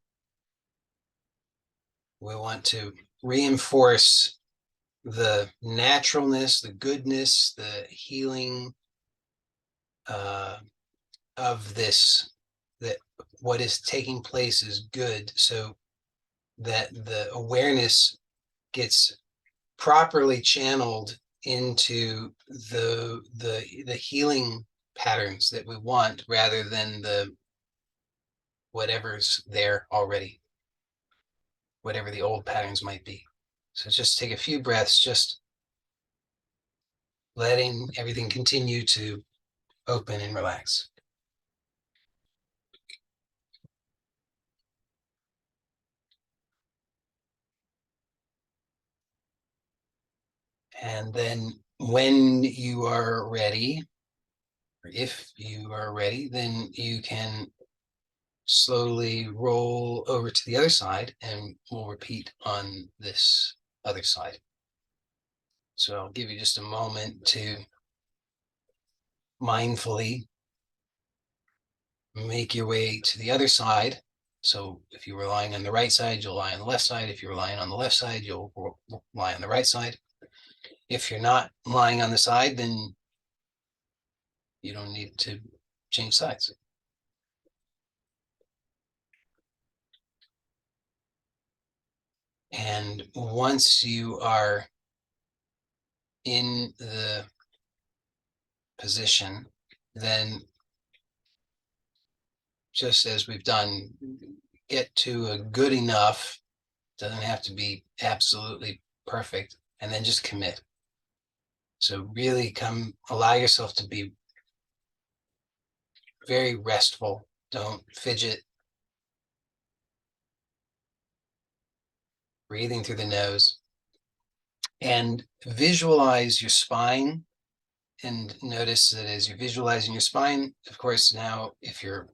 Speaker 1: we want to reinforce the naturalness, the goodness, the healing of this, that what is taking place is good, so that the awareness gets properly channeled into the healing patterns that we want, rather than the whatever's there already, whatever the old patterns might be. So just take a few breaths, just letting everything continue to open and relax. And then when you are ready, or if you are ready, then you can slowly roll over to the other side, and we'll repeat on this other side. So I'll give you just a moment to mindfully make your way to the other side. So if you were lying on the right side, you'll lie on the left side. If you're lying on the left side, you'll lie on the right side. If you're not lying on the side, then you don't need to change sides. And once you are in the position, then just as we've done, get to a good enough, doesn't have to be absolutely perfect, and then just commit. So really allow yourself to be very restful. Don't fidget. Breathing through the nose, and visualize your spine. And notice that as you're visualizing your spine, of course, now if you're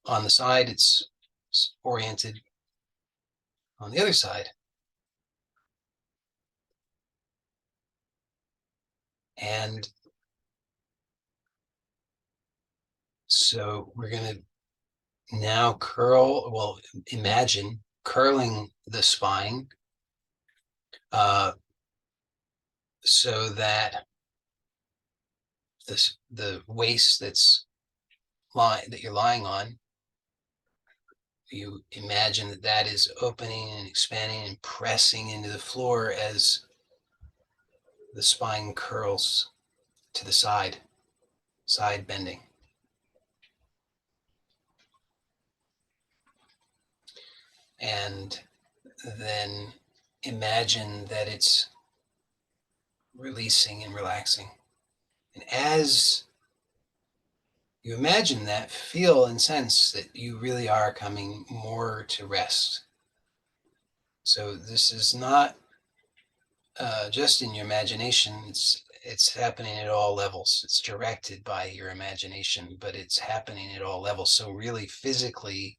Speaker 1: on the side, it's oriented on the other side. And so we're going to now imagine curling the spine so that the waist that you're lying on, you imagine that is opening and expanding and pressing into the floor as the spine curls to the side bending. And then imagine that it's releasing and relaxing. And as you imagine that, feel and sense that you really are coming more to rest. So this is not just in your imagination. It's happening at all levels. It's directed by your imagination, but it's happening at all levels. So really, physically,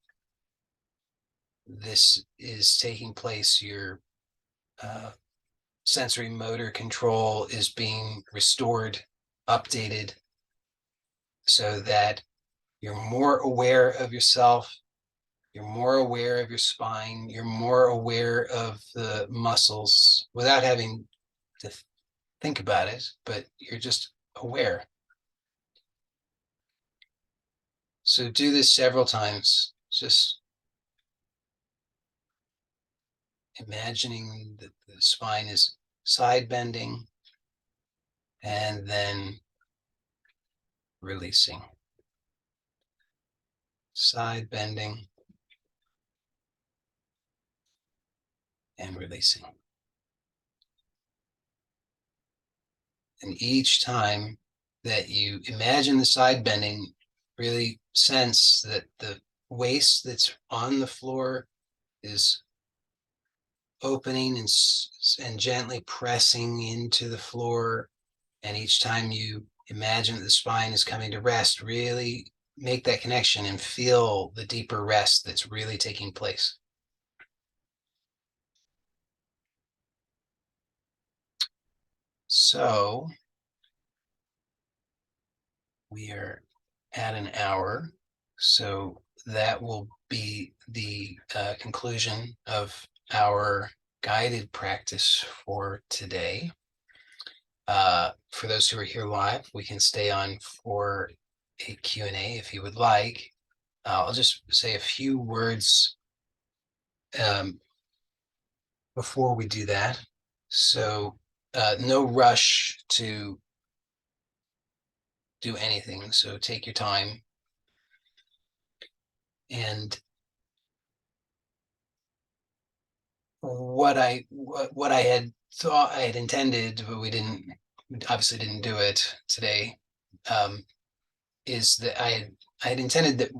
Speaker 1: this is taking place. Your sensory motor control is being restored, updated, so that you're more aware of yourself, you're more aware of your spine, you're more aware of the muscles without having to think about it, but you're just aware. So do this several times, just imagining that the spine is side bending and then releasing. Side bending and releasing. And each time that you imagine the side bending, really sense that the waist that's on the floor is opening and gently pressing into the floor. And each time you imagine that the spine is coming to rest, really make that connection and feel the deeper rest that's really taking place. So we are at an hour. So that will be the conclusion of our guided practice for today. For those who are here live, we can stay on for a Q&A if you would like. I'll just say a few words before we do that. So no rush to do anything. So take your time. And what I had thought I had intended, but we obviously didn't do it today, is that I had intended that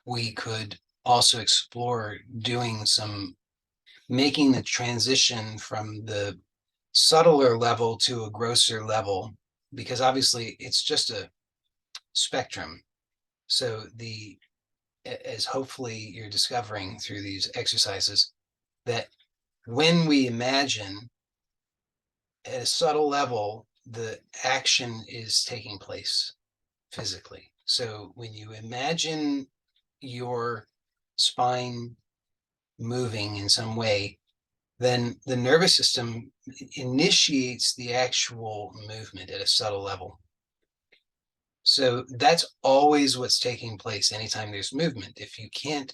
Speaker 1: we could also explore doing making the transition from the subtler level to a grosser level, because obviously it's just a spectrum. So as hopefully you're discovering through these exercises, that when we imagine at a subtle level, the action is taking place physically. So when you imagine your spine moving in some way, then the nervous system initiates the actual movement at a subtle level. So that's always what's taking place anytime there's movement. If you can't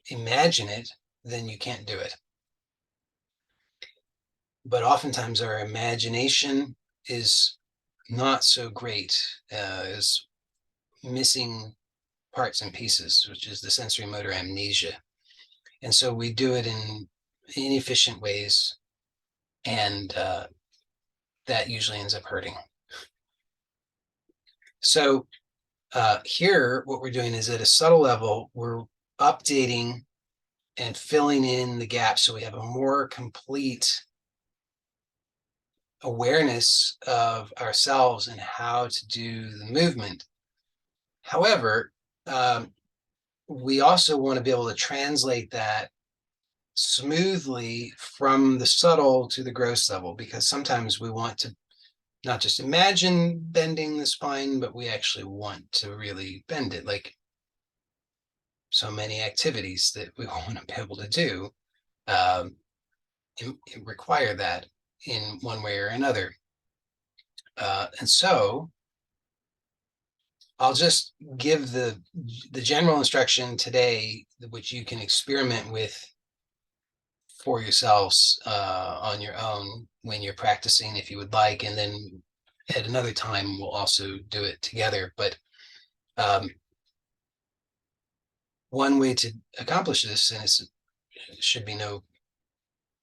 Speaker 1: imagine it, then you can't do it. But oftentimes our imagination is not so great, is missing parts and pieces, which is the sensory motor amnesia. And so we do it in inefficient ways, and that usually ends up hurting. So here, what we're doing is at a subtle level, we're updating and filling in the gaps so we have a more complete awareness of ourselves and how to do the movement. However, we also want to be able to translate that smoothly from the subtle to the gross level, because sometimes we want to not just imagine bending the spine, but we actually want to really bend it, like so many activities that we want to be able to do require that in one way or another. And so I'll just give the general instruction today, which you can experiment with for yourselves on your own when you're practicing, if you would like, and then at another time we'll also do it together. But one way to accomplish this, and it should be no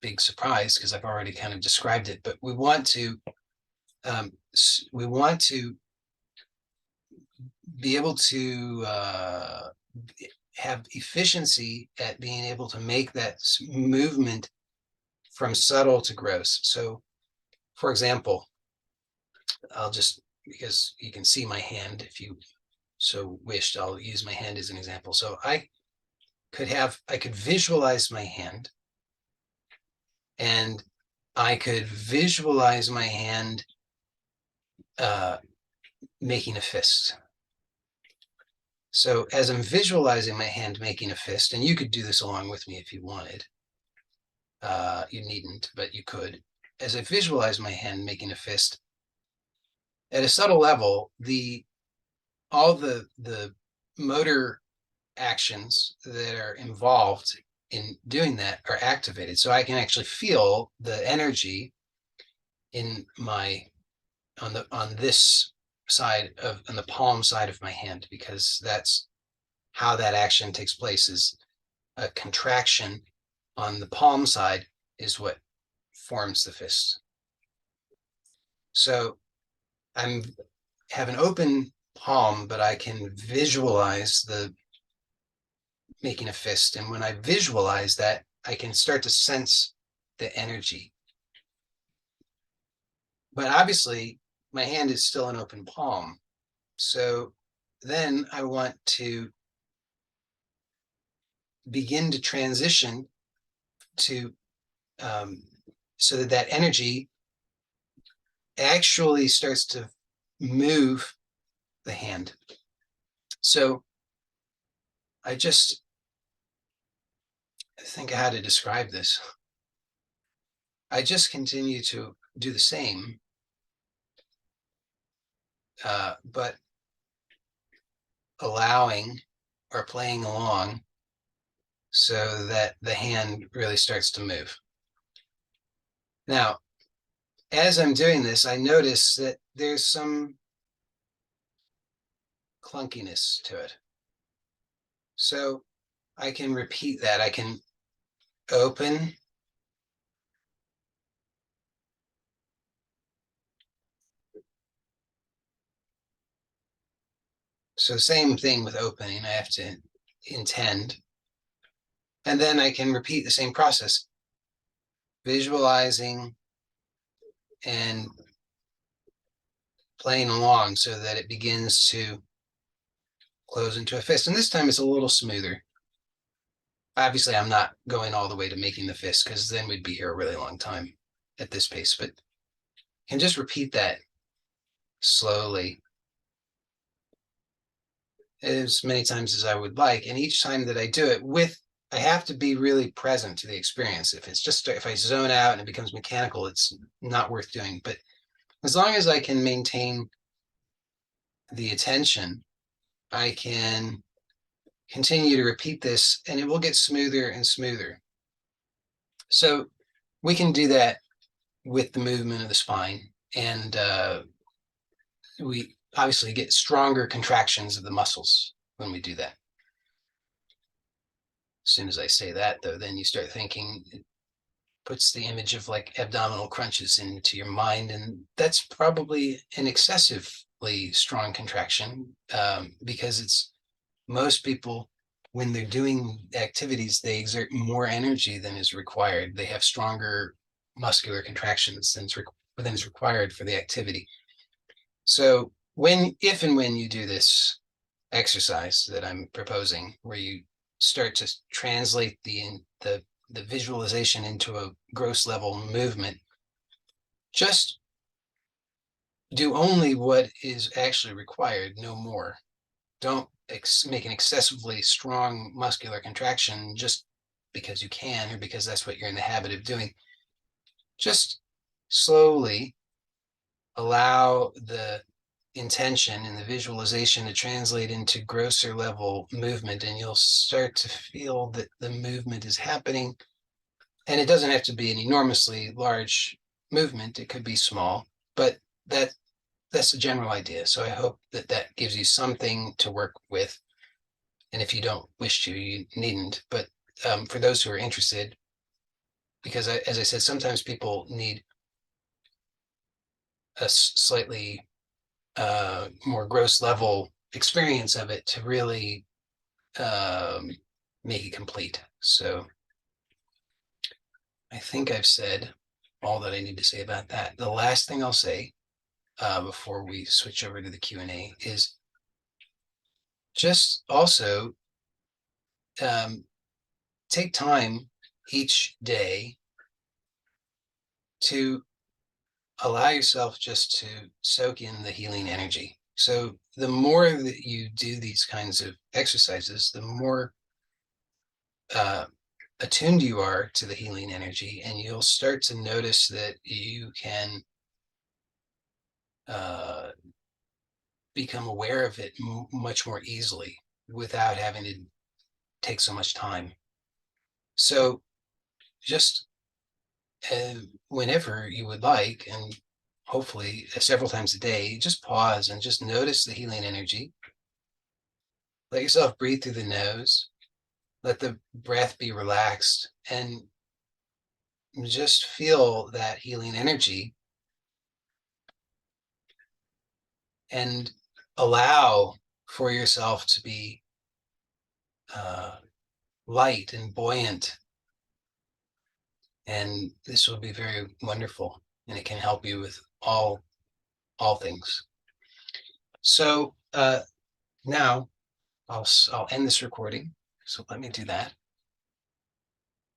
Speaker 1: big surprise because I've already kind of described it, but we want to be able to have efficiency at being able to make that movement from subtle to gross. So, for example, I'll just, because you can see my hand, if you so wished, I'll use my hand as an example. So I could visualize my hand, and I could visualize my hand making a fist. So as I'm visualizing my hand making a fist, and you could do this along with me if you wanted, you needn't, but you could. As I visualize my hand making a fist, at a subtle level, all the motor actions that are involved in doing that are activated. So I can actually feel the energy in on this side on the palm side of my hand, because that's how that action takes place. Is a contraction on the palm side is what forms the fist. So I have an open palm, but I can visualize the making a fist. And when I visualize that, I can start to sense the energy. But obviously, my hand is still an open palm. So then I want to begin to transition to so that that energy actually starts to move the hand. So I just think how to describe this. I just continue to do the same, but allowing or playing along so that the hand really starts to move. Now, as I'm doing this, I notice that there's some clunkiness to it. So I can repeat that. I can open, so same thing with opening. I have to intend. And then I can repeat the same process, visualizing and playing along so that it begins to close into a fist. And this time it's a little smoother. Obviously, I'm not going all the way to making the fist because then we'd be here a really long time at this pace, but can just repeat that slowly as many times as I would like. And each time that I do it I have to be really present to the experience. If I zone out and it becomes mechanical, it's not worth doing. But as long as I can maintain the attention, I can continue to repeat this and it will get smoother and smoother. So we can do that with the movement of the spine. And we obviously get stronger contractions of the muscles when we do that. As soon as I say that, though, then you start thinking, it puts the image of like abdominal crunches into your mind. And that's probably an excessively strong contraction because it's most people, when they're doing activities, they exert more energy than is required. They have stronger muscular contractions than is required for the activity. So if and when you do this exercise that I'm proposing, where you start to translate the visualization into a gross level movement, just do only what is actually required, no more. Don't make an excessively strong muscular contraction just because you can or because that's what you're in the habit of doing. Just slowly allow the intention and the visualization to translate into grosser level movement, and you'll start to feel that the movement is happening. And it doesn't have to be an enormously large movement. It could be small, but that's the general idea. So I hope that gives you something to work with. And if you don't wish to, you needn't. But for those who are interested, because as I said, sometimes people need a slightly more gross level experience of it to really make it complete. So I think I've said all that I need to say about that. The last thing I'll say before we switch over to the Q&A is just also take time each day to allow yourself just to soak in the healing energy. So the more that you do these kinds of exercises, the more attuned you are to the healing energy, and you'll start to notice that you can become aware of it much more easily without having to take so much time. So just whenever you would like, and hopefully several times a day, just pause and just notice the healing energy. Let yourself breathe through the nose. Let the breath be relaxed and just feel that healing energy and allow for yourself to be light and buoyant and this will be very wonderful, and it can help you with all things. So now I'll end this recording. So let me do that.